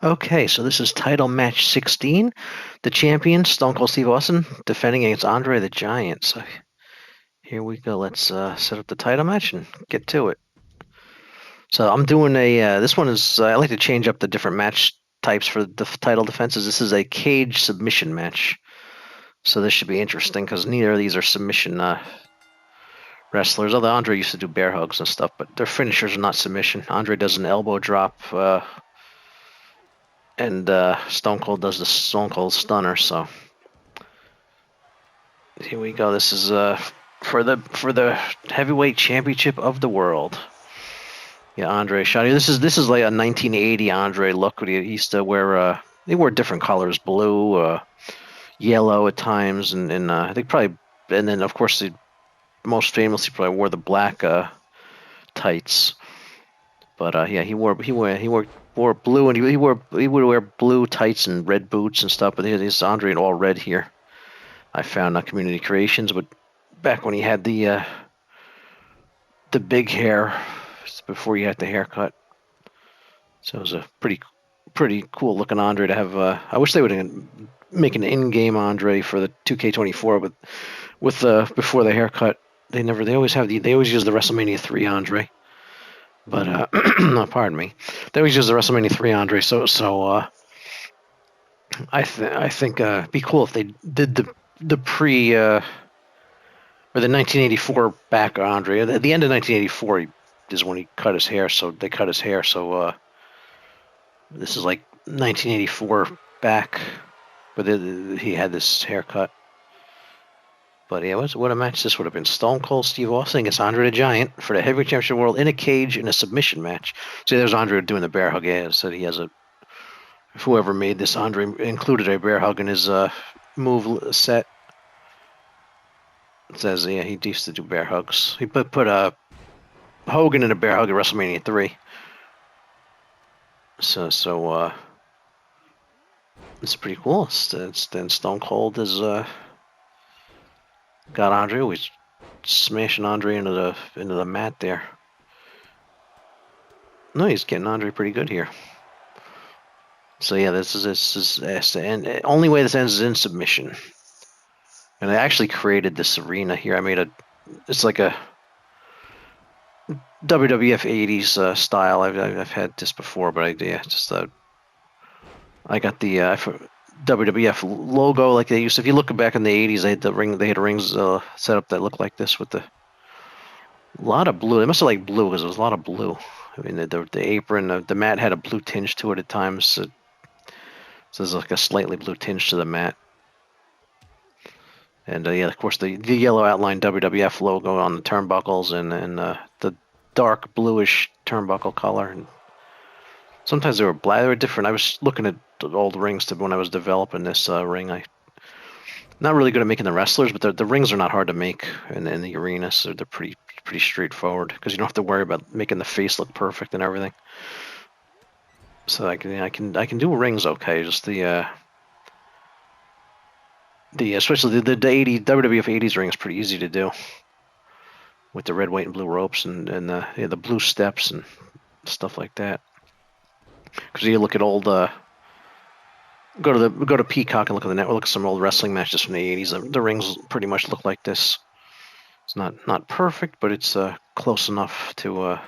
Okay, so this is title match 16. The champion, Stone Cold Steve Austin, defending against Andre the Giant. So here we go. Let's set up the title match and get to it. So I'm doing this one is, I like to change up the different match types for the title defenses. This is a cage submission match. So this should be interesting because neither of these are submission wrestlers. Although Andre used to do bear hugs and stuff, but their finishers are not submission. Andre does an elbow drop, and Stone Cold does the Stone Cold Stunner. So here we go. This is for the heavyweight championship of the world. Yeah, Andre Shotty. This is like a 1980 Andre look. He used to wear they wore different colors, blue, yellow at times, and I think probably, and then of course the most famously probably wore the black tights. But yeah, he wore blue, and he would wear blue tights and red boots and stuff. But he's Andre in all red here. I found Community Creations, but back when he had the big hair before he had the haircut. So it was a pretty cool looking Andre to have. I wish they would make an in-game Andre for the 2K24, but with before the haircut, they always use the WrestleMania 3 Andre. But no, pardon me, they always use the WrestleMania 3 Andre. So I think it'd be cool if they did the pre or the 1984 back Andre. At the end of 1984 is when he cut his hair. So they cut his hair. So this is like 1984 back, but he had this haircut. But yeah, what a match this would have been. Stone Cold Steve Austin against Andre the Giant for the heavyweight championship of the world in a cage in a submission match. See, there's Andre doing the bear hug. Yeah, so he has whoever made this, Andre included a bear hug in his move set. It says, yeah, he used to do bear hugs. He put Hogan in a bear hug at WrestleMania 3. So it's pretty cool. Then Stone Cold is got Andre. He's smashing Andre into the mat there. No, he's getting Andre pretty good here. So yeah, this is the end. Only way this ends is in submission. And I actually created this arena here. It's like a WWF 80s style. I've had this before, but I got the WWF logo like they used to. If you look back in the 80s, they had rings set up that looked like this with a lot of blue. They must have liked blue because there was a lot of blue. I mean, the apron, the mat had a blue tinge to it at times. So there's like a slightly blue tinge to the mat. And yeah, of course, the yellow outline WWF logo on the turnbuckles and the dark bluish turnbuckle color. And sometimes they were black. They were different. I was looking at the old rings when I was developing this ring. I'm not really good at making the wrestlers, but the rings are not hard to make in the arena, so they're pretty straightforward because you don't have to worry about making the face look perfect and everything. So I can do rings okay. Just the especially the 80 WWF 80s ring is pretty easy to do with the red, white, and blue ropes and the blue steps and stuff like that. Because you look at old go to Peacock and look at the network, look at some old wrestling matches from the 80s. The rings pretty much look like this. It's not perfect, but it's close enough to a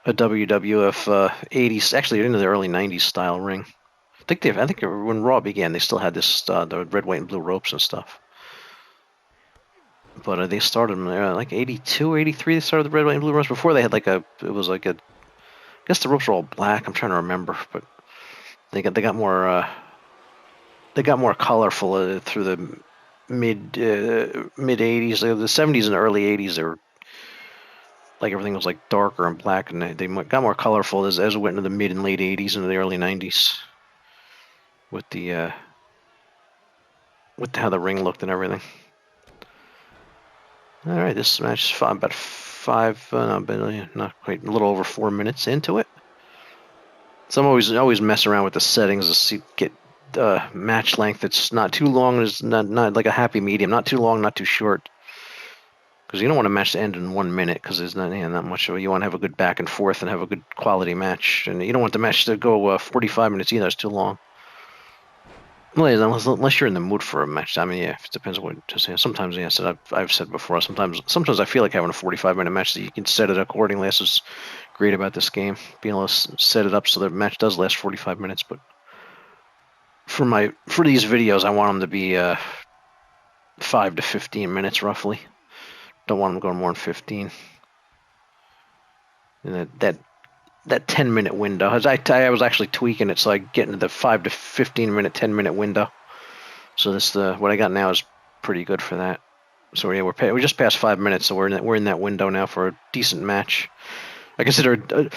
WWF 80s, actually into the early 90s style ring. I think when Raw began, they still had this the red, white, and blue ropes and stuff. But they started like 82, 83. They started the red, white, and blue ropes. Before they had I guess the ropes were all black. I'm trying to remember, but they got more colorful through the mid 80s. The 70s and early 80s, they were like everything was like darker and black, and they got more colorful as it went into the mid and late 80s and the early 90s. With how the ring looked and everything. All right, this match is about not quite, a little over 4 minutes into it. So I'm always mess around with the settings to get match length that's not too long, is not like a happy medium, not too long, not too short. because you don't want a match to end in 1 minute because there's not much of it. You want to have a good back and forth and have a good quality match, and you don't want the match to go 45 minutes either. It's too long. Unless you're in the mood for a match. I mean, yeah, it depends on what. Just, yeah, sometimes, yeah, I've said before. Sometimes I feel like having a 45-minute match that you can set it accordingly. This is great about this game, being able to set it up so the match does last 45 minutes. But for these videos, I want them to be 5 to 15 minutes roughly. Don't want them going more than 15. And that 10-minute window. I was actually tweaking it so I get into the 5 to 15-minute, 10-minute window. So what I got now is pretty good for that. So yeah, we're just past 5 minutes, so we're in that window now for a decent match. I consider a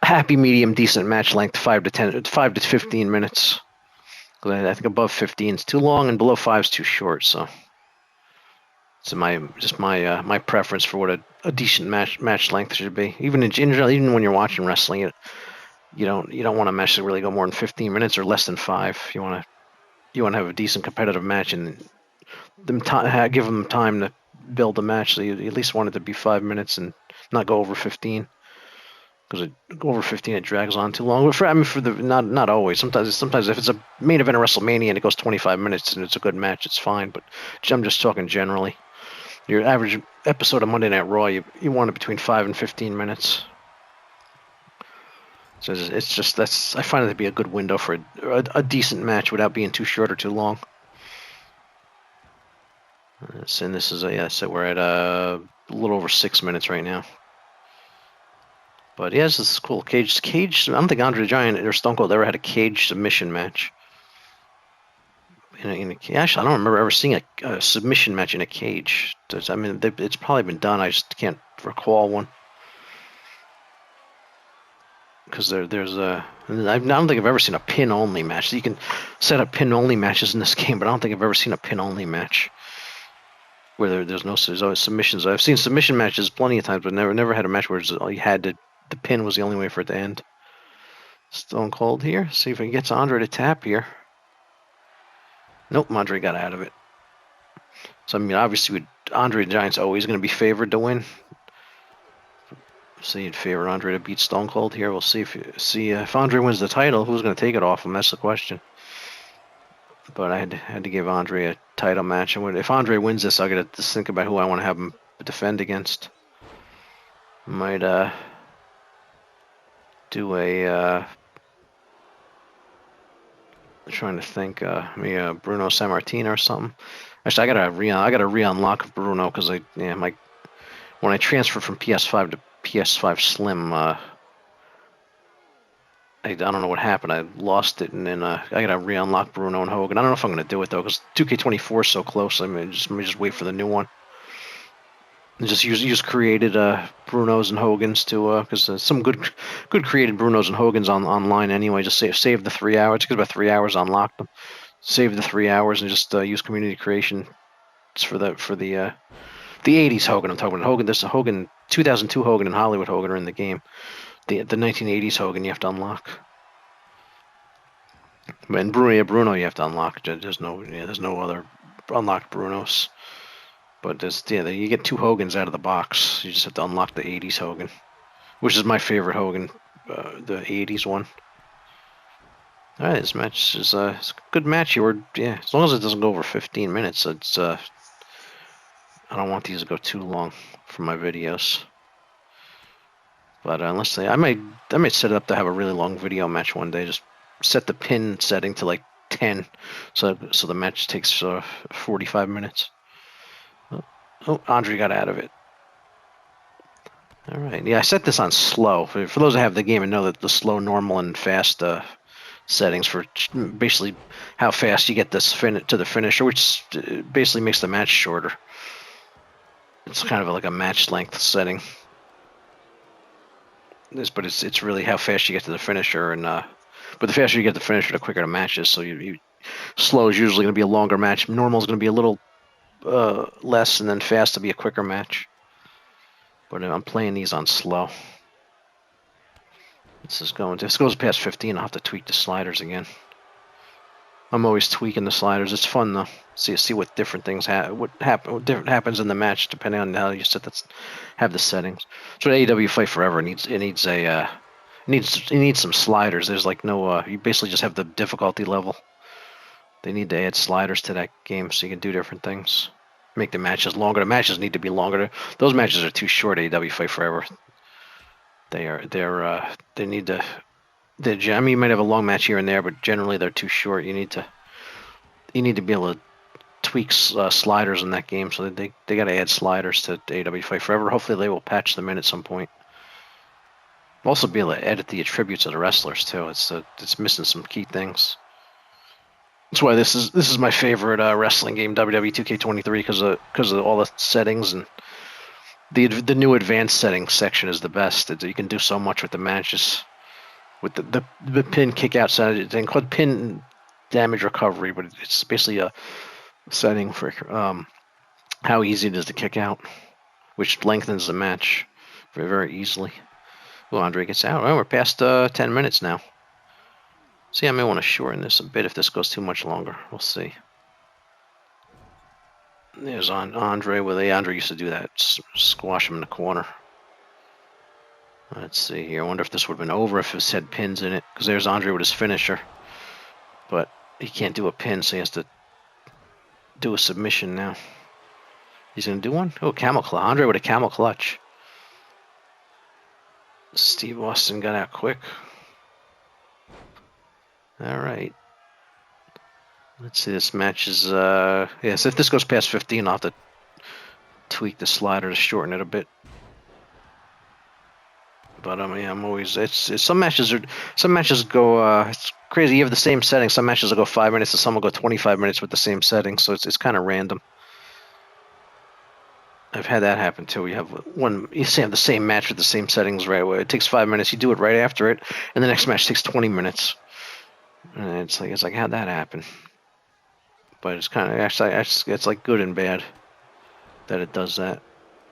happy medium decent match length 5 to 15 minutes. I think above 15 is too long and below 5 is too short. So it's my preference for what a decent match length should be. Even in general, even when you're watching wrestling, you don't want a match to really go more than 15 minutes or less than 5. You want to have a decent competitive match and give them time to build a match. So you at least want it to be 5 minutes and not go over 15. Because over 15 it drags on too long. But not always. Sometimes if it's a main event of WrestleMania and it goes 25 minutes and it's a good match, it's fine. But I'm just talking generally. Your average episode of Monday Night Raw, you want it between 5 and 15 minutes. So it's just I find it to be a good window for a decent match without being too short or too long. And this is so we're at a little over 6 minutes right now. But yeah, this is cool. Cage. I don't think Andre the Giant or Stone Cold ever had a cage submission match. Actually, I don't remember ever seeing a submission match in a cage. I mean, it's probably been done. I just can't recall one. Because I don't think I've ever seen a pin-only match. So you can set up pin-only matches in this game, but I don't think I've ever seen a pin-only match where there's always submissions. I've seen submission matches plenty of times, but never had a match where all you had the pin was the only way for it to end. Stone Cold here. See if he gets Andre to tap here. Nope, Andre got out of it. So, I mean, obviously, Andre the Giant's always going to be favored to win. So you'd favor Andre to beat Stone Cold here. We'll see if Andre wins the title. Who's going to take it off him? That's the question. But I had to give Andre a title match. And if Andre wins this, I'll get to think about who I want to have him defend against. Might do a... trying to think, maybe Bruno Sammartino or something. Actually, I gotta re-unlock Bruno because when I transferred from PS5 to PS5 Slim, I don't know what happened. I lost it, and then I gotta re-unlock Bruno and Hogan. I don't know if I'm gonna do it though because 2K24 is so close. Let me just wait for the new one. And just use created Brunos and Hogans to because some good created Brunos and Hogans online anyway. Just save the 3 hours. It takes about 3 hours to unlock them. Save the 3 hours and just use community creation. It's for the 80s Hogan. I'm talking about Hogan. This Hogan 2002 Hogan and Hollywood Hogan are in the game. The 1980s Hogan you have to unlock. But in Bruno you have to unlock. There's no other unlocked Brunos. But you get 2 Hogans out of the box. You just have to unlock the 80s Hogan, which is my favorite Hogan, the 80s one. All right, this match is it's a good match here. As long as it doesn't go over 15 minutes, it's I don't want these to go too long for my videos. But I might set it up to have a really long video match one day. Just set the pin setting to like 10, so the match takes 45 minutes. Oh, Andre got out of it. All right. Yeah, I set this on slow. For those that have the game and know that the slow, normal, and fast settings for basically how fast you get this to the finisher, which basically makes the match shorter. It's kind of like a match length setting. But it's really how fast you get to the finisher, and but the faster you get to the finisher, the quicker the match is. So slow is usually going to be a longer match. Normal is going to be a little less, and then fast to be a quicker match. But I'm playing these on slow. This goes past 15. I'll have to tweak the sliders again. I'm always tweaking the sliders. It's fun though. See what different things what different happens in the match depending on how you have the settings. So AEW Fight Forever needs some sliders. There's like no you basically just have the difficulty level. They need to add sliders to that game so you can do different things. Make the matches longer. The matches need to be longer. Those matches are too short. AEW Fight Forever. They need to. I mean, you might have a long match here and there, but generally they're too short. You need to be able to tweak sliders in that game, so they got to add sliders to AEW Fight Forever. Hopefully they will patch them in at some point. Also be able to edit the attributes of the wrestlers too. It's missing some key things. That's why this is my favorite wrestling game, WWE 2K23, because of all the settings, and the new advanced settings section is the best. You can do so much with the matches, with the pin kick out setting. It's called pin damage recovery, but it's basically a setting for how easy it is to kick out, which lengthens the match very, very easily. Well, Andre gets out. Well, we're past 10 minutes now. See, I may want to shorten this a bit if this goes too much longer. We'll see. There's Andre with Andre used to do that. Squash him in the corner. Let's see here. I wonder if this would have been over if it had pins in it. Because there's Andre with his finisher. But he can't do a pin, so he has to do a submission now. He's going to do one? Oh, camel clutch. Andre with a camel clutch. Steve Austin got out quick. All right. Let's see. This match is yes. If this goes past 15, I'll have to tweak the slider to shorten it a bit. But I'm always some matches go it's crazy. You have the same setting. Some matches will go 5 minutes, and some will go 25 minutes with the same setting. So it's kind of random. I've had that happen too. You have the same match with the same settings right away. It takes 5 minutes. You do it right after it, and the next match takes 20 minutes. And it's like how'd that happen? But it's kind of actually it's like good and bad that it does that,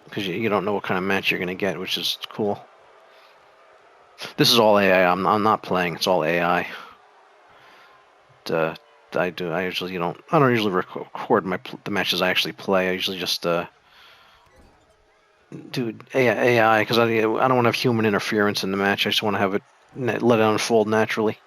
because you don't know what kind of match you're gonna get, which is cool. This is all AI. I'm not playing. It's all AI. I don't usually record the matches I actually play. I usually just do AI because I don't want to have human interference in the match. I just want to have it let it unfold naturally.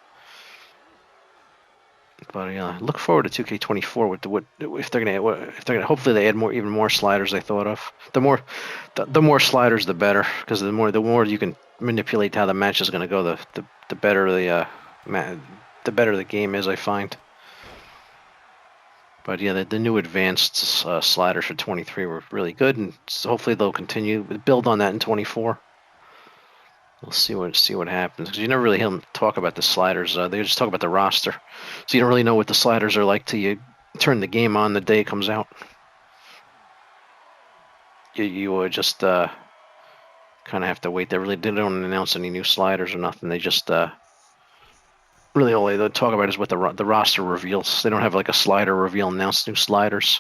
But yeah, look forward to 2K24 if they're gonna hopefully they add even more sliders. I thought of the more sliders the better, because the more you can manipulate how the match is gonna go, the better the better the game is, I find. But yeah, the new advanced sliders for 23 were really good, and so hopefully they'll continue build on that in 24. We'll see what happens, because you never really hear them talk about the sliders. They just talk about the roster, so you don't really know what the sliders are like till you turn the game on the day it comes out. You would just kind of have to wait. They don't announce any new sliders or nothing. They just really all they talk about is what the roster reveals. They don't have like a slider reveal, announce new sliders.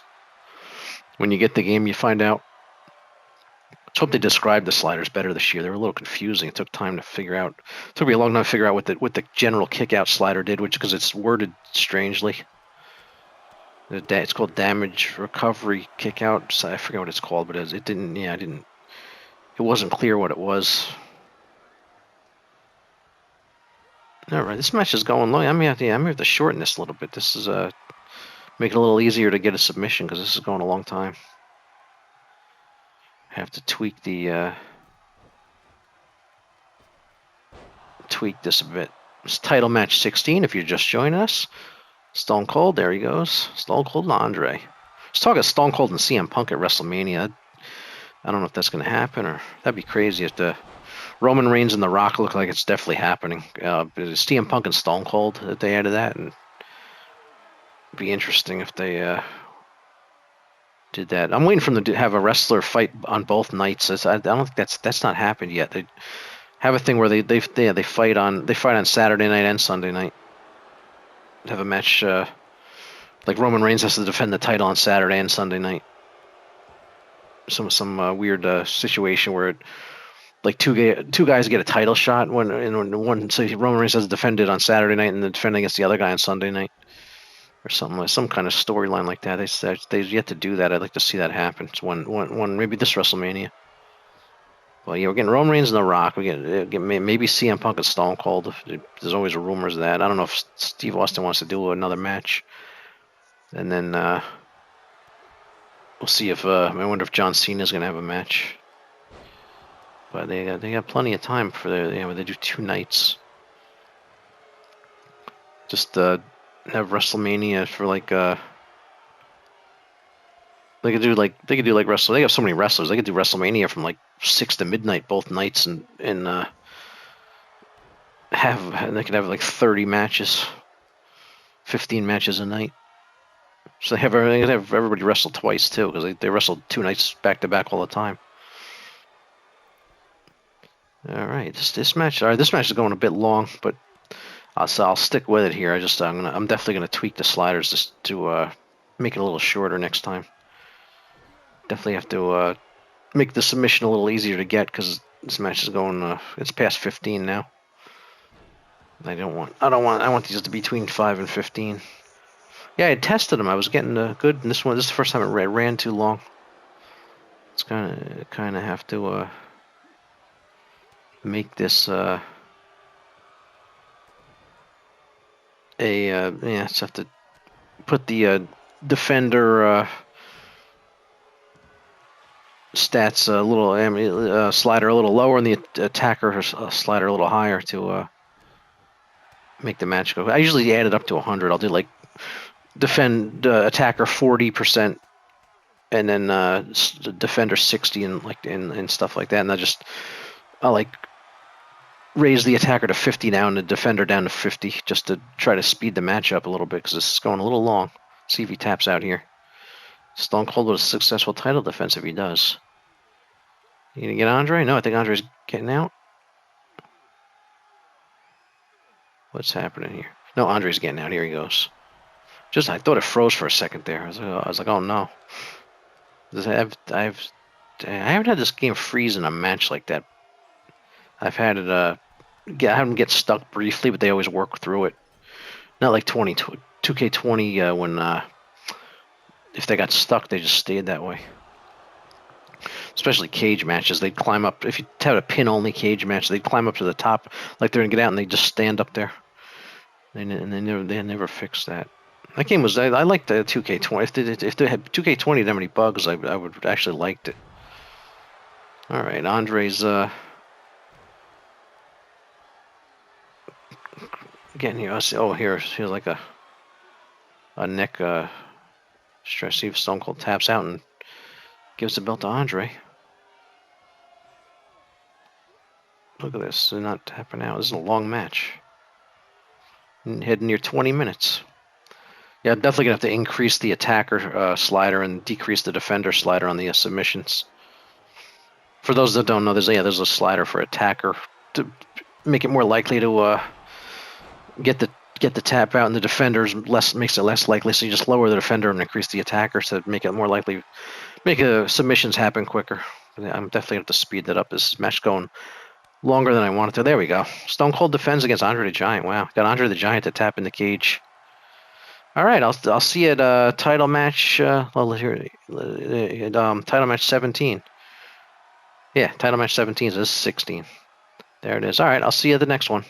When you get the game, you find out. Let's hope they described the sliders better this year. They were a little confusing. It took time to figure out. It took me a long time to figure out what the general kick-out slider did, because it's worded strangely. It's called damage recovery kick-out. I forget what it's called, but it didn't. Yeah, it wasn't clear what it was. All right, this match is going long. I may have to shorten this a little bit. This is make it a little easier to get a submission, because this is going a long time. Have to tweak this a bit. It's title match 16. If you're just joining us, Stone Cold. There he goes. Stone Cold and Andre. Let's talk about Stone Cold and CM Punk at WrestleMania. I don't know if that's going to happen, or that'd be crazy if the Roman Reigns and The Rock look like it's definitely happening. CM Punk and Stone Cold, if they added that, and it'd be interesting if they did that. I'm waiting for them to have a wrestler fight on both nights. I don't think that's not happened yet. They have a thing where they fight on Saturday night and Sunday night. They have a match like Roman Reigns has to defend the title on Saturday and Sunday night. Some weird situation where like two guys get a title shot when one, so Roman Reigns has to defend it on Saturday night and then defend against the other guy on Sunday night. or something like some kind of storyline like that. They've yet to do that. I'd like to see that happen. It's one maybe this WrestleMania. Well, yeah, we're getting Roman Reigns and The Rock. We get maybe CM Punk and Stone Cold. There's always rumors of that. I don't know if Steve Austin wants to do another match. And then we'll see if I wonder if John Cena's gonna have a match. But they got plenty of time for they do 2 nights. Just have WrestleMania for like they could do like wrestle. They have so many wrestlers. They could do WrestleMania from like 6 to midnight both nights and they could have like 30 matches, 15 matches a night. So they could have everybody wrestle twice too, because they wrestled 2 nights back to back all the time. All right, this match. All right, this match is going a bit long, but I'll stick with it here. I'm definitely gonna tweak the sliders just to make it a little shorter next time. Definitely have to make the submission a little easier to get, because this match is going. It's past 15 now. I want these to be between 5 and 15. Yeah, I tested them. I was getting good. And this is the first time it ran too long. It's kind of have to make this just have to put the defender stats a little slider a little lower and the attacker slider a little higher to make the match go. I usually add it up to 100. I'll do like attacker 40% and then defender 60 and stuff like that. And I'll like raise the attacker to 50 now and the defender down to 50 just to try to speed the match up a little bit, because this is going a little long. See if he taps out here. Stone Cold with a successful title defense if he does. You gonna get Andre? No, I think Andre's getting out. What's happening here? No, Andre's getting out. Here he goes. I thought it froze for a second there. I was like, oh no. I haven't had this game freeze in a match like that. I've had it I have them get stuck briefly, but they always work through it. Not like 2K20 when if they got stuck, they just stayed that way. Especially cage matches, they'd climb up. If you had a pin-only cage match, they'd climb up to the top like they're gonna get out, and they just stand up there. They never fixed that. That game was I liked the 2K20. If they had 2K20 didn't have any bugs, I would actually liked it. All right, Andre's getting here. Oh, here's like a neck stretch. See if Stone Cold taps out and gives the belt to Andre. Look at this. They're not tapping out. This is a long match. Heading near 20 minutes. Yeah, I'm definitely going to have to increase the attacker slider and decrease the defender slider on the submissions. For those that don't know, there's a slider for attacker to make it more likely to get the tap out, and the defenders makes it less likely. So you just lower the defender and increase the attacker to make it more likely, make submissions happen quicker. I'm definitely going to have to speed that up. This match going longer than I wanted to. There we go. Stone Cold defends against Andre the Giant. Wow, got Andre the Giant to tap in the cage. All right, I'll see you at title match. Title match 17. Yeah, title match 17. So this is 16. There it is. All right, I'll see you at the next one.